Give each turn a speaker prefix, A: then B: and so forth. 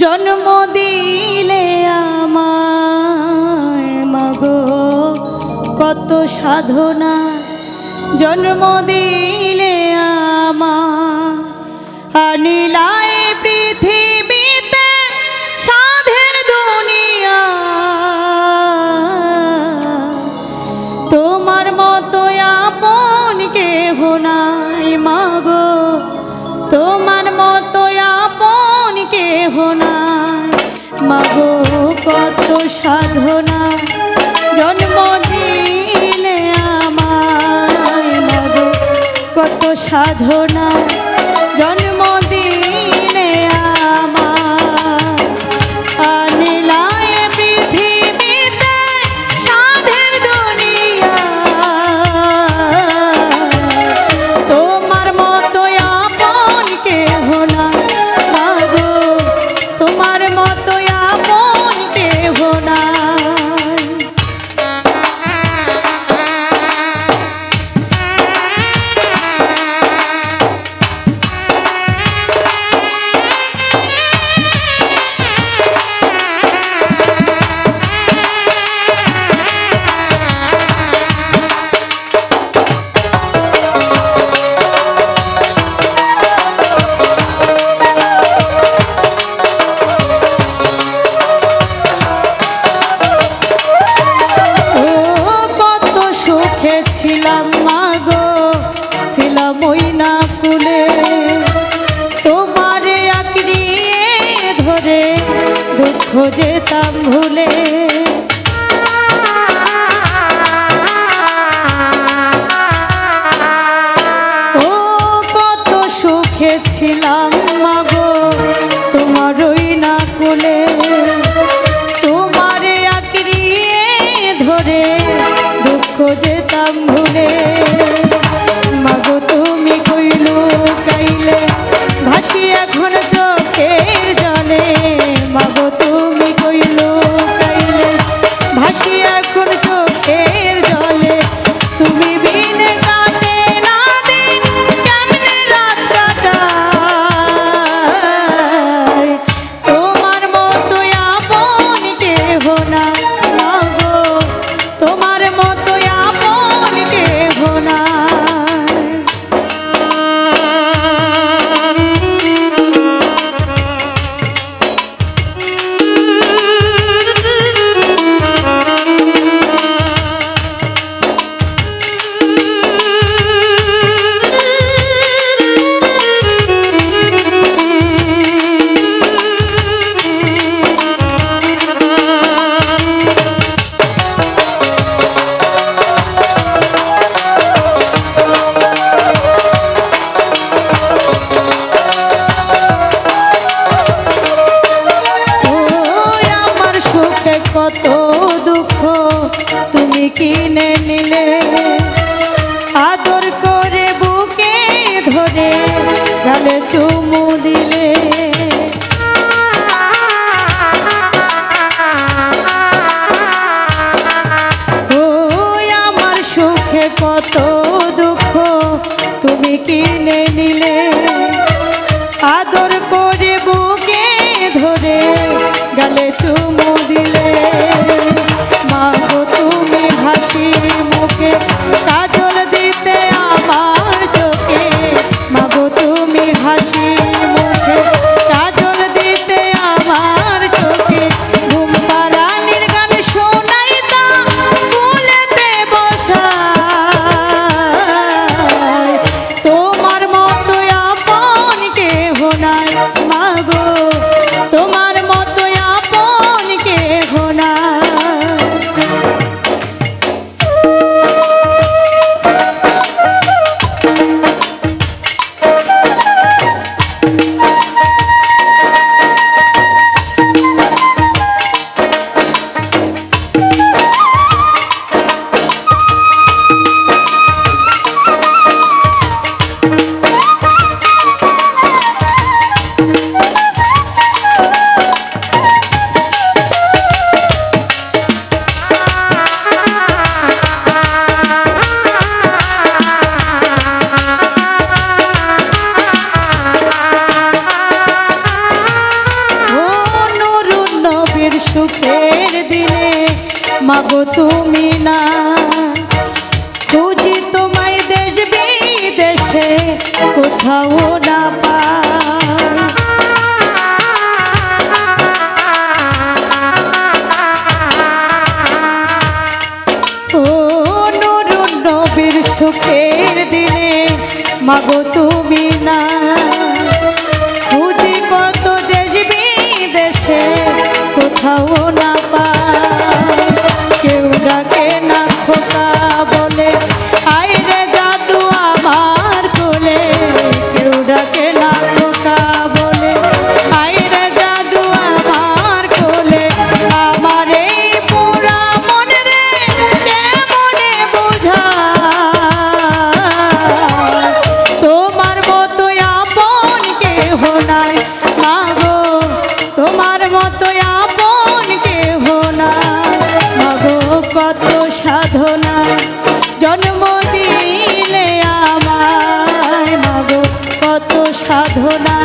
A: জন্ম দিলে আমায় মাগো কত সাধনা, জন্ম দিলে আমায় আনিলাই পৃথিবীতে সাধের দুনিয়া। তোমার মতো আপন কেহ নাই মাগো, তোমার মতো আপন কেহ নাই মাগো কত সাধনা, জন্ম দিলে আমায় মাগো কত সাধনা, জন্ম দিলে আমায় আনিলাই পৃথিবীতে সাধের দুনিয়া। তোমার মতো আপন কেহ নাই মাগো, তোমার মতো আপন কেহ নাই। ছিলাম মাগো ছিলাম ওই না কুলে, তোমারে আঁকড়িয়ে ধরে দুঃখ যেতাম ভুলে। ও কত সুখে ছিলাম মাগো তোমার ওই না কুলে, তোমারে আঁকড়িয়ে ধরে দুঃখ যেতাম ভুলে। মাগো তুমি কইলো কাইলে ভাসি এখন চোখের জলে, মাগো তুমি কইলো কাইলে ভাসি এখন চোখের জলে। তুমি বিনে কাটে না দিন কেমনে রাত কাটায়, তোমার মতো আপন কেহ নাই মাগো, তোমার মতো আপন কেহ নাই। কত দুঃখ তুমি কিনে নিলে, আদর করে বুকে ধরে গালে চুমু দিলে। ও আমার সুখে কত দুঃখ তুমি কিনে নিলে, আদর করে বুকে ধরে গালে চুমু দিলে। মাগো তুমি হাসি মুখে কাজল দিতে আমার চোখে, মাগো তুমি হাসি মুখে কাজল দিতে আমার চোখে। ঘুম পাড়ানির গান শোনাইতাম ফুলেতে বসায়, তোমার মতো আপন কেহ নাই মাগো, তোমার মতো আপন মাগো তুমি না খুঁজি তোমায় দেশ বিদেশে কোথাও না পাই ও নুরুন নবীর সুখের দিনে মাগো তুমি না খুঁজি কত দেশ বিদেশে কোথাও না পাই কেউ ডাকে না খোকা বলে আইরে জাদু আমার কোলে কেউ ডাকে না খোকা বলে আইরে জাদু আমার কোলে আমার এই পুরা মনে রে কেমনে বোঝা তোমার মতো আপন কেহ নাই মাগো তোমার মতো আপন কেহ নাই মাগো কত সাধনা জন্ম দিলে আমায় মাগো কত সাধনা